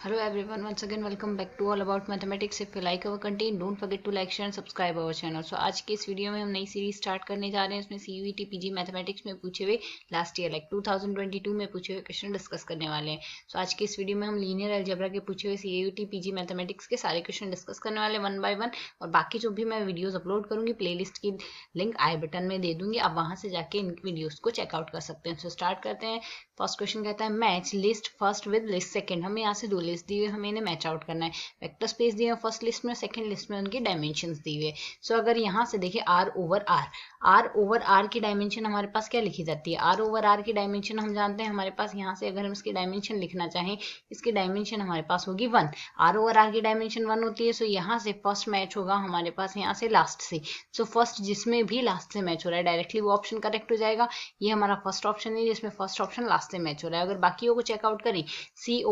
Hello everyone, once again welcome back to All About Mathematics. If you like our content, don't forget to like, share and subscribe our channel. So आज के इस video में हम नई series start करने जा रहे हैं. इसमें CUET PG मैथमेटिक्स में पूछे हुए लास्ट ईयर लाइक 2022 में पूछे हुए क्वेश्चन डिस्कस करने वाले हैं. सो आज के इस वीडियो में हम लीनियर अलजेब्रा के पूछे हुए CUET PG मैथमेटिक्स के सारे क्वेश्चन डिस्कस करने वाले वन बाय वन. और बाकी जो भी मैं वीडियोज अपलोड करूंगी प्लेलिस्ट की लिंक आई बटन में दे दूंगी, आप वहां से जाके इन वीडियोज को चेकआउट कर सकते हैं. सो स्टार्ट करते हैं. फर्स्ट क्वेश्चन कहता है match list first with list second. हमें यहाँ से दो लिस्ट दी हुई, हमें इन्हें मैच आउट करना है. वेक्टर स्पेस दिए हैं फर्स्ट लिस्ट में, सेकंड लिस्ट में उनके डायमेंशंस दिए हुए. सो अगर यहाँ से देखिए आर ओवर आर की डायमेंशन हमारे पास क्या लिखी जाती है. आर ओवर आर की डायमेंशन हम जानते हैं हमारे पास यहाँ से अगर हम इसकी डायमेंशन लिखना चाहें, इसकी डायमेंशन हमारे पास होगी 1. आर ओवर आर की डायमेंशन 1 होती है. सो यहाँ से फर्स्ट मैच होगा हमारे पास यहाँ से लास्ट से. सो फर्स्ट जिसमें भी लास्ट से मैच हो रहा है डायरेक्टली वो ऑप्शन करेक्ट हो जाएगा. ये हमारा फर्स्ट ऑप्शन है जिसमें फर्स्ट ऑप्शन लास्ट से मैच हो रहा है. अगर बाकियों को चेकआउट करें, C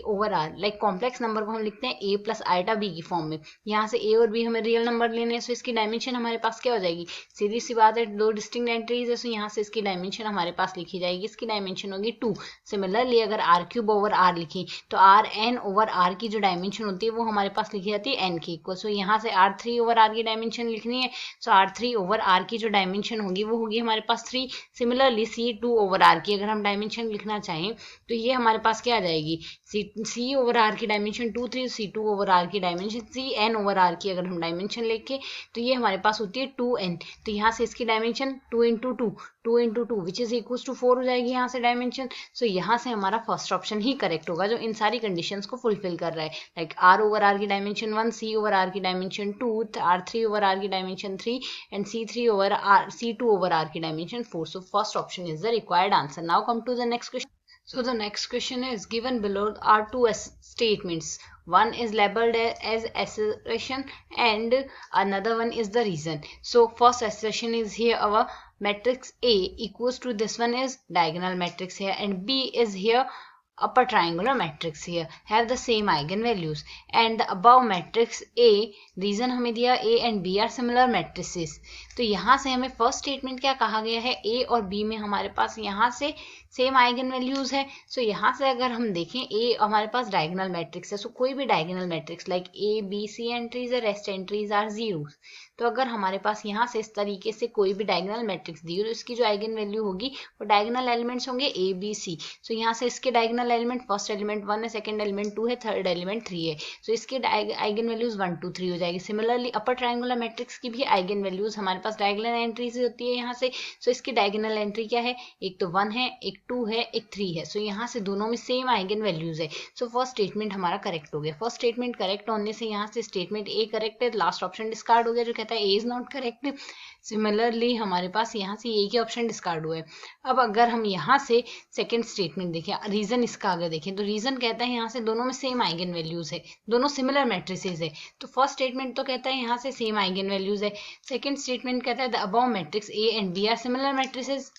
over R like complex number को हम लिखते हैं a प्लस आइटा बी की फॉर्म में. यहाँ से a और b हमें रियल नंबर लेने हैं. सो इसकी डायमेंशन हमारे पास क्या हो जाएगी, सीधी सी बात है, दो डिस्टिंक्ट एंट्रीज है. सो यहाँ से इसकी डायमेंशन हमारे पास लिखी जाएगी, इसकी डायमेंशन होगी 2. सिमिलरली अगर आर क्यूब ओवर आर लिखी तो आर एन ओवर आर की जो डायमेंशन होती है वो हमारे पास लिखी जाती है एन की इक्वल. सो यहाँ से आर थ्री ओवर आर की डायमेंशन लिखनी है. So R three over R की जो डायमेंशन होगी वो होगी हमारे पास 3. Similarly C two over R की अगर हम डायमेंशन लिखना चाहें तो ये हमारे पास क्या आ जाएगी, सी ओवर आर की dimension 2 3, C two over R की dimension C n over R की अगर हम डायमेंशन लेके तो ये हमारे पास होती है 2n. तो यहाँ से इसकी dimension 2 into two which is equal to 4 हो जाएगी यहाँ से डायमेंशन. सो यहाँ से हमारा फर्स्ट ऑप्शन ही करेक्ट होगा जो इन सारी कंडीशंस को फुलफिल कर रहा है. लाइक आर ओवर आर की डायमेंशन 1, सी ओवर आर की dimension 2, R three over R की dimension 3 and C two over R की dimension 4. So first option is the required answer. Now come to the next question. So the next question is given below are two statements. One is labeled as assertion and another one is the reason. So first assertion is here our matrix A equals to this one is diagonal matrix here and B is here upper triangular matrix here have the same eigenvalues and the above matrix A reason हमें दिया A and B are similar matrices. तो यहाँ से हमें first statement क्या कहा गया है, A और B में हमारे पास यहाँ से सेम आइगन वैल्यूज है. सो यहाँ से अगर हम देखें A हमारे पास डायगोनल मैट्रिक्स है. सो कोई भी diagonal matrix like A B C entries है, रेस्ट एंट्रीज आर जीरो. तो अगर हमारे पास यहाँ से इस तरीके से कोई भी डायगोनल मैट्रिक्स दी हो तो इसकी जो आइगन वैल्यू होगी वो डायगोनल एलिमेंट्स होंगे A B C. सो यहाँ से इसके डायगोनल एलिमेंट फर्स्ट एलिमेंट 1 है, सेकंड एलिमेंट 2 है, थर्ड एलिमेंट 3 है. सो इसके आइगन वैल्यूज 1 2 3 हो जाएगी. सिमिलरली अपर ट्रायंगुलर मैट्रिक्स की भी आइगन वैल्यूज हमारे पास डायगोनल एंट्रीज होती है यहाँ से. सो इसकी डायगोनल एंट्री क्या है, एक तो 1 है, एक 2 है, एक 3 है. सो यहाँ से दोनों में सेम आइगन वैल्यूज है. सो फर्स्ट स्टेटमेंट हमारा करेक्ट हो गया. फर्स्ट स्टेटमेंट करेक्ट होने से यहाँ से स्टेटमेंट ए करेक्ट है, लास्ट ऑप्शन डिस्कार्ड हो गया जो कहता है ए इज नॉट करेक्ट. सिमिलरली हमारे पास यहाँ से ए के ऑप्शन डिस्कार्ड हुए. अब अगर हम यहाँ से सेकंड स्टेटमेंट देखें, रीजन इसका अगर देखें तो रीजन कहता है यहाँ से दोनों में सेम आइगन वैल्यूज है, दोनों सिमिलर मैट्रिसेस है. तो फर्स्ट स्टेटमेंट तो कहता है यहाँ से सेम आइगन वैल्यूज है. सेकंड स्टेटमेंट कहता है the above matrix A and B are similar matrices.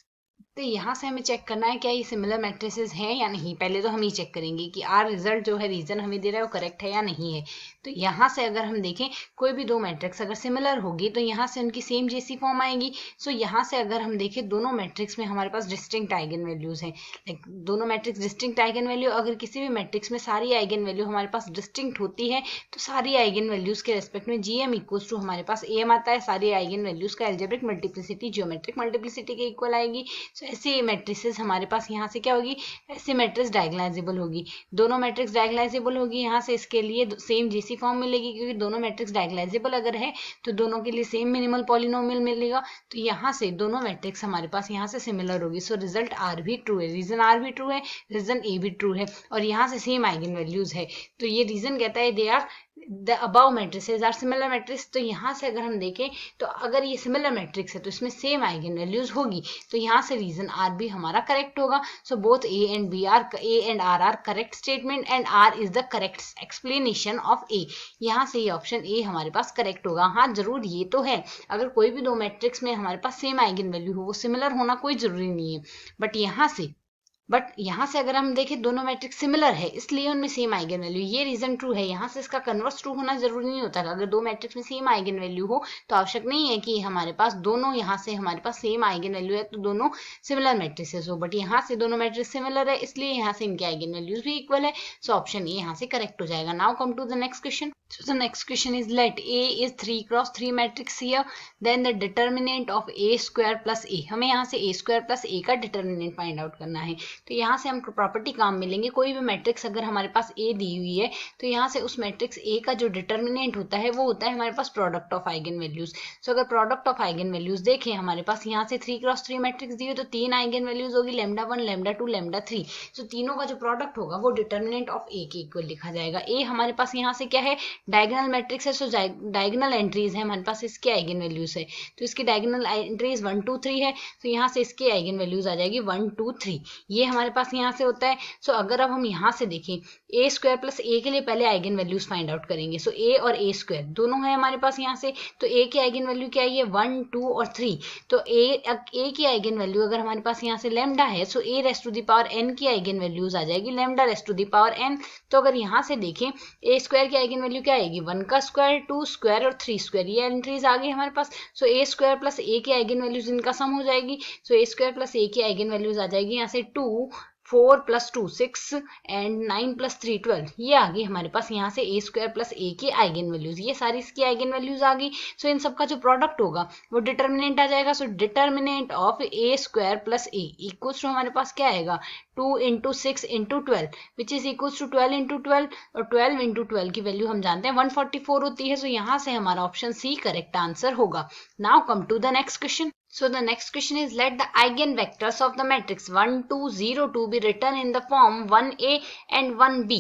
तो यहाँ से हमें चेक करना है क्या ये सिमिलर मैट्रिसेस हैं या नहीं. पहले तो हम ये चेक करेंगे कि आर रिजल्ट जो है रीजन हमें दे रहा है वो करेक्ट है या नहीं है. तो यहाँ से अगर हम देखें कोई भी दो मैट्रिक्स अगर सिमिलर होगी तो यहाँ से उनकी सेम जैसी फॉर्म आएगी. सो यहाँ से अगर हम देखें दोनों मैट्रिक्स में हमारे पास डिस्टिंक्ट आइगन वैल्यूज हैं. लाइक दोनों मैट्रिक्स डिस्टिंक्ट आइगन वैल्यू, अगर किसी भी मैट्रिक्स में सारी आइगन वैल्यू हमारे पास डिस्टिंक्ट होती है तो सारी आइगन वैल्यूज के रेस्पेक्ट में जीएम इक्वल्स टू हमारे पास एम आता है. सारी आइगन वैल्यूज का एल्जेब्रिक मल्टीप्लिसिटी जियोमेट्रिक मल्टीप्लिसिटी के इक्वल आएगी. सो ऐसे मैट्रिक्स हमारे पास यहाँ से क्या होगी, ऐसे मैट्रिक्स डायगोनलाइजेबल होगी. दोनों मैट्रिक्स डायगोनलाइजेबल होगी. यहाँ से इसके लिए सेम जीसी फॉर्म मिलेगी क्योंकि दोनों मैट्रिक्स डायगोनलाइजेबल अगर है तो दोनों के लिए सेम मिनिमल पॉलिनोमियल मिलेगा. तो यहाँ से दोनों मैट्रिक्स हमारे पास यहाँ से सिमिलर होगी. सो रिजल्ट आर भी ट्रू है, रीजन आर भी ट्रू है, रीजन ए भी ट्रू है और यहाँ से सेम आइगन वैल्यूज है. तो ये रीजन कहता है they are the above matrices are similar matrix. तो यहाँ से अगर हम देखें तो अगर ये सिमिलर मैट्रिक्स है तो इसमें सेम आइगन वैल्यूज होगी. तो यहाँ से रीजन आर भी हमारा करेक्ट होगा. So both A and R are correct statement and R is the correct explanation of A. यहाँ से ये ऑप्शन ए हमारे पास करेक्ट होगा. हाँ जरूर ये तो है अगर कोई भी दो मैट्रिक्स में हमारे पास सेम आइगन वैल्यू हो वो सिमिलर होना कोई जरूरी नहीं है. बट यहाँ से बट यहाँ से अगर हम देखें दोनों मैट्रिक्स सिमिलर है इसलिए उनमें सेम आइगन वैल्यू, ये रीजन ट्रू है। यहाँ से इसका कन्वर्स ट्रू होना जरूरी नहीं होता। अगर दो मैट्रिक्स में सेम आइगन वैल्यू हो तो आवश्यक नहीं है कि हमारे पास दोनों यहाँ से हमारे पास सेम आइगन वैल्यू है तो दोनों सिमिलर मैट्रिक्सेस हो, बट यहाँ से दोनों मैट्रिक्स सिमिलर है इसलिए यहाँ से इनके आइगन वैल्यूज भी इक्वल है। सो ऑप्शन ए यहाँ से करेक्ट हो जाएगा। Now come to the next question. So the next question is, let A is 3 cross 3 matrix here, then the determinant of A square plus A। हमें यहाँ से A square plus A का determinant find out करना है। तो यहाँ से हमको प्रॉपर्टी काम मिलेंगे। कोई भी मैट्रिक्स अगर हमारे पास A दी हुई है तो यहाँ से उस मैट्रिक्स A का जो डिटर्मिनेंट होता है वो होता है हमारे पास प्रोडक्ट ऑफ आइगन वैल्यूज। सो अगर प्रोडक्ट ऑफ आइगन वैल्यूज देखें हमारे पास यहाँ से 3 क्रॉस 3 मैट्रिक्स दी है तो 3 आइगन वैल्यूज होगी, λ1 λ2 λ3। सो तीनों का जो प्रोडक्ट होगा वो डिटर्मिनेंट ऑफ A के इक्वल लिखा जाएगा। A हमारे पास यहाँ से क्या है, डायगोनल मैट्रिक्स है। सो डायगोनल एंट्रीज है हमारे पास, इसके आइगन वैल्यूज है तो इसकी डायगोनल एंट्रीज 1 2 3 है। तो यहाँ से इसके आइगन वैल्यूज आ जाएगी 1 2 3, ये हमारे पास यहाँ से होता है। सो अगर अब हम यहाँ से देखें ए स्क्वायर प्लस ए के लिए पहले आइगन वैल्यूज फाइंड आउट करेंगे। सो ए और ए स्क्वायर दोनों है हमारे पास यहाँ से, तो ए की आइगन वैल्यू क्या है 1 2 और 3। तो ए की आइगन वैल्यू अगर हमारे पास यहाँ से लैम्डा है so A raised to the power n की आइगन वैल्यूज आ जाएगी lambda raised to the power n. तो अगर यहाँ से देखें ए स्क्वायर की आइगन वैल्यू क्या आएगी 1 का स्क्वायर 2 स्क्वायर और 3 स्क्वायर, ये एंट्रीज आ गई हमारे पास। सो ए स्क्वायर प्लस ए की आइगन वैल्यूज इनका सम हो जाएगी। सो ए स्क्वायर प्लस ए की आइगन वैल्यूज आ जाएगी यहाँ से 2 4 प्लस 2 6 एंड 9 प्लस 3 12, ये आ गई हमारे पास यहाँ से ए स्क्वायर प्लस ए की आइगन वैल्यूज। ये सारी इसकी आइगन वैल्यूज आ गई। सो इन सबका जो प्रोडक्ट होगा वो डिटर्मिनेंट आ जाएगा। So determinant of A square plus A equals to हमारे पास क्या आएगा 2 into 6 into 12 which is equals to 12 into 12, और 12 इंटू 12 की वैल्यू हम जानते हैं 144 होती है। सो यहाँ से हमारा ऑप्शन सी करेक्ट आंसर होगा। Now come to the next question. So the next question is, let the eigenvectors of the matrix 1 2 0 2 be written in the form 1a and 1b.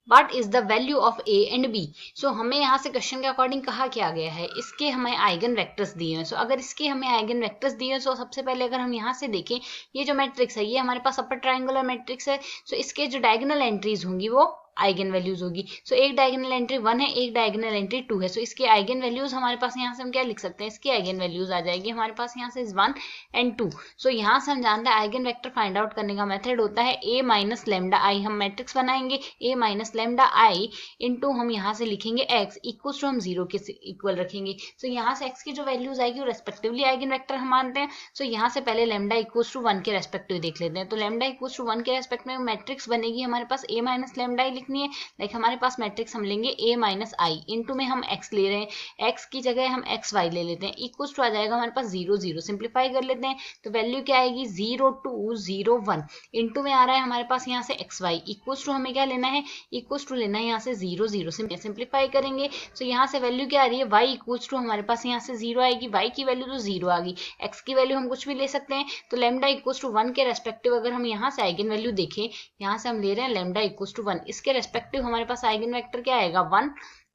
What is the value of a and b? So हमें यहाँ से question के according कहा क्या गया है, इसके हमें आइगन वेक्टर्स दिए हैं। सो अगर इसके हमें आइगन वेक्टर्स दिए हैं तो सबसे पहले अगर हम यहाँ से देखें ये जो मैट्रिक्स है ये हमारे पास अपर ट्रायंगुलर मैट्रिक्स है। सो इसके जो डायगोनल एंट्रीज होंगी वो आइगन वैल्यूज होगी। सो एक डायगोनल एंट्री 1 है, एक डायगोनल एंट्री 2 है। सो इसके आइगन वैल्यूज हमारे पास यहाँ से हम क्या लिख सकते हैं, इसकी आइगन वैल्यूज आ जाएगी हमारे पास यहाँ से 1 एंड 2। सो यहाँ से हम जानते हैं आइगन वेक्टर फाइंड आउट करने का मेथड होता है a माइनस लेमडा आई। हम मैट्रिक्स बनाएंगे a minus lambda I into हम यहाँ से लिखेंगे x इक्वल टू हम 0 के इक्वल रखेंगे। सो यहाँ से x की जो वैल्यूज आएगी वो रेस्पेक्टिवली आइगन वेक्टर हम मानते हैं। सो यहाँ से पहले लेमडा इक्वल टू 1 के रेस्पेक्टिव देख लेते हैं। तो लेमडा इक्वल टू 1 के रेस्पेक्ट में मैट्रिक्स बनेगी हमारे पास a माइनस लेमडा आई लिखनी है। लाइक हमारे पास मैट्रिक्स हम लेंगे a माइनस आई इंटू में हम x ले रहे हैं, x की जगह हम xy ले लेते हैं, इक्वल टू आ जाएगा हमारे पास 0 0। सिंप्लीफाई कर लेते हैं तो वैल्यू क्या आएगी 0 2 0 1 इंटू में आ रहा है हमारे पास यहाँ से xy इक्वल टू हमें क्या लेना है, इक्वल टू लेना है यहाँ से 0 0। सिंप्लीफाई करेंगे तो यहाँ से वैल्यू क्या आ रही है y इक्वल टू हमारे पास यहाँ से 0 आएगी, y की वैल्यू तो 0 आ गई, x की वैल्यू हम कुछ भी ले सकते हैं। तो लेमडा इक्वल टू 1 के रेस्पेक्टिव अगर हम यहाँ से आइगन वैल्यू देखें, यहाँ से हम ले रहे हैं लेमडा इक्वल टू 1, इसके रेस्पेक्टिव हमारे पास आइगन वेक्टर क्या आएगा 1,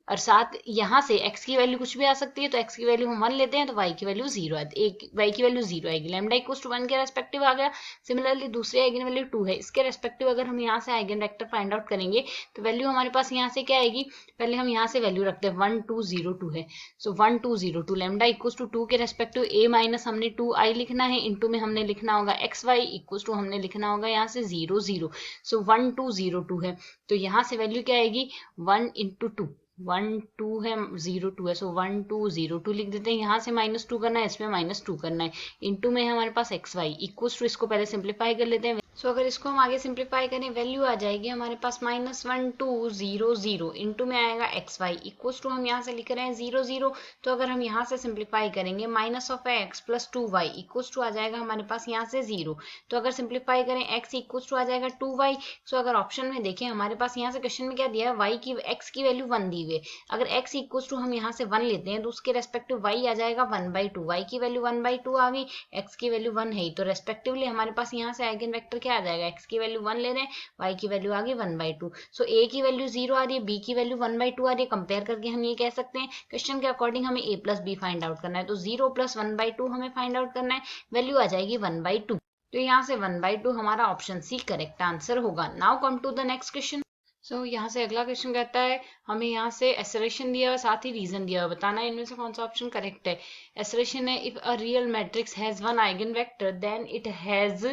और साथ यहाँ से x की वैल्यू कुछ भी आ सकती है। तो x की वैल्यू हम 1 लेते हैं तो y की वैल्यू 0 आती है, y की वैल्यू 0 आएगी। लैम्डा इक्वल्स टू 1 के रेस्पेक्टिव आ गया। सिमिलरली दूसरी आइगन वैल्यू 2 है, इसके रेस्पेक्टिव अगर हम यहाँ से आइगन वेक्टर फाइंड आउट करेंगे तो वैल्यू हमारे पास यहाँ से क्या आएगी, पहले हम यहाँ से वैल्यू रखते हैं 1 2 0 2 है। सो 1 2 0 2 लैम्डा इक्वल्स टू 2 के रेस्पेक्टिव a माइनस हमने 2i लिखना है, इंटू में हमने लिखना होगा xy इक्वल्स टू हमने लिखना होगा यहाँ से 0 0। सो 1 2 0 2 है तो यहाँ से वैल्यू क्या आएगी 1 इंटू 2, 1 2 है 0 2 है। सो 1 2 0 2 लिख देते हैं। यहाँ से -2 करना है, इसमें -2 करना है, इंटू में है हमारे पास xy इक्वल्स टू, इसको पहले सिंप्लीफाई कर लेते हैं। सो अगर इसको हम आगे सिंप्लीफाई करें वैल्यू आ जाएगी हमारे पास -1 2 0 0 इंटू में आएगा xy इक्वल्स टू हम यहाँ से लिख रहे हैं 0 0। तो अगर हम यहाँ से सिंप्लीफाई करेंगे minus of x plus 2y equals to आ जाएगा हमारे पास यहाँ से 0। तो अगर सिंप्लीफाई करें x इक्वल्स टू आ जाएगा 2y। सो अगर ऑप्शन में देखें हमारे पास यहाँ से क्वेश्चन में क्या दिया है, y की x की वैल्यू 1 दी हुई है। अगर x इक्वल्स टू हम यहाँ से 1 लेते हैं तो उसके रेस्पेक्टिव y आ जाएगा 1/2, y की वैल्यू 1/2 आ गई, x की वैल्यू 1 है। तो रेस्पेक्टिवली हमारे पास यहाँ से आइगन वेक्टर क्या आ जाएगा, x की वैल्यू 1 ले रहे हैं, y की वैल्यू आ गई 1/2। सो a की वैल्यू 0 आ रही है, b की वैल्यू 1/2 आ रही है। कंपेयर करके हम ये कह सकते हैं क्वेश्चन के अकॉर्डिंग हमें a plus b find out करना है, तो 0 प्लस 1/2 हमें फाइंड आउट करना है, वैल्यू आ जाएगी 1/2। तो यहाँ से 1/2 हमारा ऑप्शन सी करेक्ट आंसर होगा। Now come to the next question. So यहाँ से अगला क्वेश्चन कहता है हमें यहाँ से एसरेशन दिया हुआ साथ ही रीजन दिया हुआ, बताना है इनमें से कौन सा ऑप्शन करेक्ट है। एसरेशन है if a real matrix has one eigen vector then it has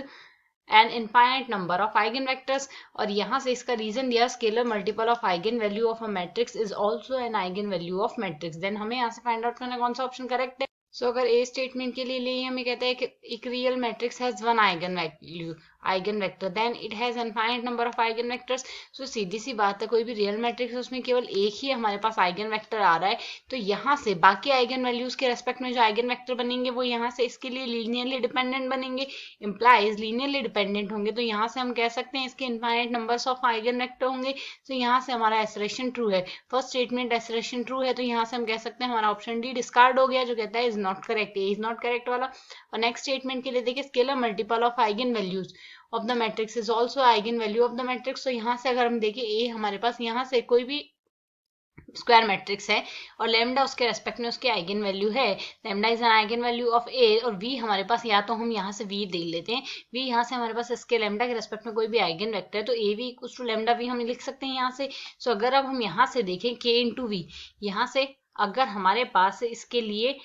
an infinite number of eigen vectors, और यहाँ से इसका रीजन दिया scalar multiple of eigen value of a matrix is also an eigen value of matrix. Then हमें यहाँ से find out करना कौन सा ऑप्शन करेक्ट है। सो अगर ए स्टेटमेंट के लिए हमें कहता है कि एक real matrix has one eigen vector then it has infinite number of eigen vectors. So सीधी सी बात है, कोई भी रियल मैट्रिक्स है उसमें केवल एक ही हमारे पास आइगन वेक्टर आ रहा है, तो यहाँ से बाकी आइगन वैल्यूज के रेस्पेक्ट में जो आइगन वेक्टर बनेंगे वो यहाँ से इसके लिए लीनियरली डिपेंडेंट बनेंगे, इंप्लाइज लीनियरली डिपेंडेंट होंगे। तो यहाँ से हम कह सकते हैं इसके infinite numbers of eigen vector होंगे। तो यहाँ से हमारा एसरेशन ट्रू है, फर्स्ट स्टेटमेंट एसरेशन ट्रू है, तो यहाँ से हम कह सकते हैं हमारा ऑप्शन डी डिस्कार्ड हो गया, जो कहता है is not correct, A is not correct वाला। और नेक्स्ट स्टेटमेंट के लिए देखिए scalar multiple of eigen values of the matrix is also eigen value of the matrix. तो यहाँ से अगर हम देखें ए हमारे पास यहाँ से कोई भी स्क्वायर मैट्रिक्स है और लैम्डा उसके रेस्पेक्ट में उसकी आइगन वैल्यू है, lambda is an eigen value of A, और वी हमारे पास या तो हम यहाँ से वी दे लेते हैं, वी यहाँ से हमारे पास इसके लैम्डा के रेस्पेक्ट में कोई भी आइगन वेक्टर है, तो A V equals to lambda V हम लिख सकते हैं यहाँ से। सो अगर अब हम यहाँ से देखें के इंटू वी, यहाँ से अगर हमारे पास इसके लिए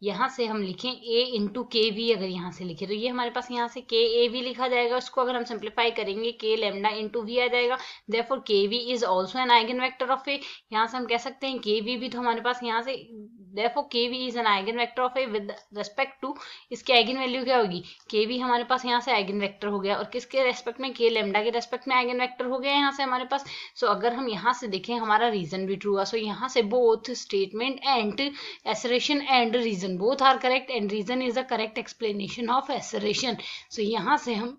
यहाँ से हम लिखें a इंटू के वी, अगर यहाँ से लिखे तो ये हमारे पास यहाँ से के ए वी लिखा जाएगा, उसको अगर हम सिंप्लीफाई करेंगे के लैम्डा इंटू वी आ जाएगा। देयरफॉर के we is also an eigen vector of A, यहाँ से हम कह सकते हैं के वी भी तो हमारे पास यहाँ से, देयरफॉर के we is an eigen vector of A with respect to इसकी आइगन वैल्यू क्या होगी, के वी हमारे पास यहाँ से आइगन वेक्टर हो गया, और किसके रेस्पेक्ट में, के लैम्डा के रेस्पेक्ट में आइगन वेक्टर हो गया यहाँ से हमारे पास। सो अगर हम यहाँ से देखें हमारा रीजन भी ट्रू हुआ। सो यहाँ से both statement and assertion and reason both are correct and reason is the correct explanation of assertion। so यहाँ से हम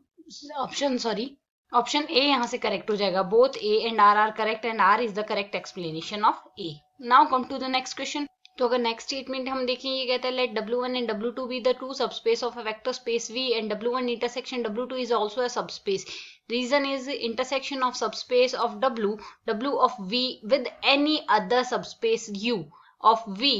ऑप्शन ए यहाँ से करेक्ट हो जाएगा, both A and R are correct and R is the correct explanation of A. Now come to the next question. तो अगर next statement हम देखें, ये कहता है let W1 and W2 be the two subspace of a vector space V and W1 intersection W2 is also a subspace. Reason is intersection of subspace of W of V with any other subspace U of V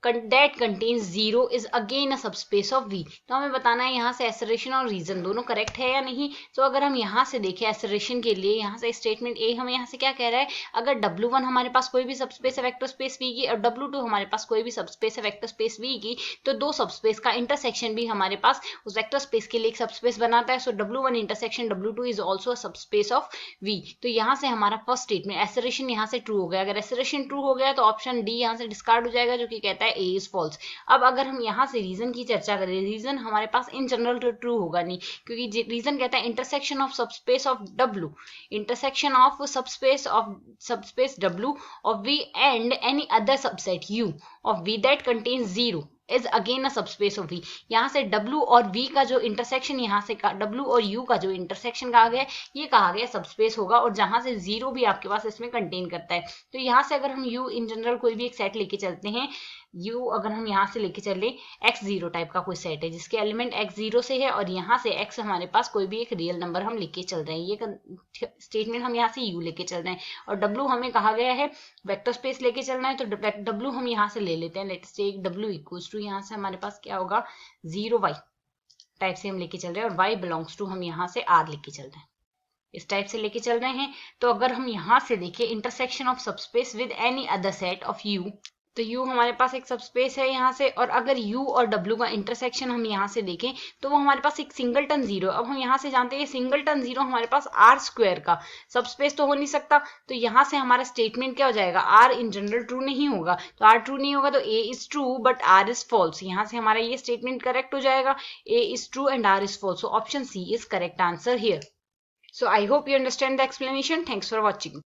that contains 0 is again a subspace of V। तो हमें बताना है यहाँ से एसरेशन और reason दोनों correct है या नहीं। तो अगर हम यहाँ से देखें एसरेशन के लिए, यहाँ से स्टेटमेंट ए हमें यहाँ से क्या कह रहा है, अगर W1 हमारे पास कोई भी सबस्पेस है वेक्टर स्पेस V की और W2 हमारे पास कोई भी सबस्पेस है वेक्टर स्पेस V की, तो दो सबस्पेस का इंटरसेक्शन भी हमारे पास उस वेक्टर स्पेस के लिए एक सबस्पेस बनाता है। सो W1 intersection W2 is also a subspace of V। तो यहाँ से हमारा फर्स्ट स्टेटमेंट एसरेशन यहाँ से ट्रू हो गया। अगर एसरेशन ट्रू हो गया तो ऑप्शन डी यहाँ से डिस्कार्ड हो जाएगा, जो कि कहता है ए इज फॉल्स। अब अगर हम यहाँ से रीजन की चर्चा करें, रीजन हमारे पास इन जनरल तो ट्रू होगा नहीं, क्योंकि रीजन कहता है intersection of subspace of W, intersection of subspace W of V and any other subset U of V that contains 0 is again a subspace of V। यहाँ से W और V का जो इंटरसेक्शन, यहाँ से W और U का जो इंटरसेक्शन कहा गया, ये कहा गया सबस्पेस होगा, और जहां से 0 भी आपके पास इसमें कंटेन करता है। तो यहाँ से अगर हम U इन जनरल कोई भी एक सेट लेके चलते हैं, U अगर हम यहाँ से लेके चले x0 टाइप का कोई सेट है जिसके एलिमेंट x0 से है, और यहाँ से x हमारे पास कोई भी एक रियल नंबर हम लेके चल रहे हैं, ये स्टेटमेंट हम यहाँ से U लेके चल रहे हैं, और W हमें कहा गया है वेक्टर स्पेस लेके चलना है, तो W हम यहाँ से ले लेते हैं। Let's take W equals to, यहाँ से हमारे पास क्या होगा 0y टाइप से हम लेके चल रहे हैं, और y बिलोंग्स टू हम यहाँ से r लेके चल रहे हैं, इस टाइप से लेके चल रहे हैं। तो अगर हम यहाँ से देखें intersection of subspace with any other set of U, तो U हमारे पास एक सबस्पेस है यहाँ से, और अगर U और W का इंटरसेक्शन हम यहाँ से देखें तो वो हमारे पास एक सिंगलटन 0। अब हम यहाँ से जानते हैं सिंगलटन 0 हमारे पास R² का सबस्पेस तो हो नहीं सकता, तो यहाँ से हमारा स्टेटमेंट क्या हो जाएगा, R इन जनरल ट्रू नहीं होगा, तो R ट्रू नहीं होगा तो A is true but R is false. यहाँ से हमारा ये स्टेटमेंट करेक्ट हो जाएगा, A is true and R is false. So option C is correct answer here. So I hope you understand the explanation. Thanks for watching.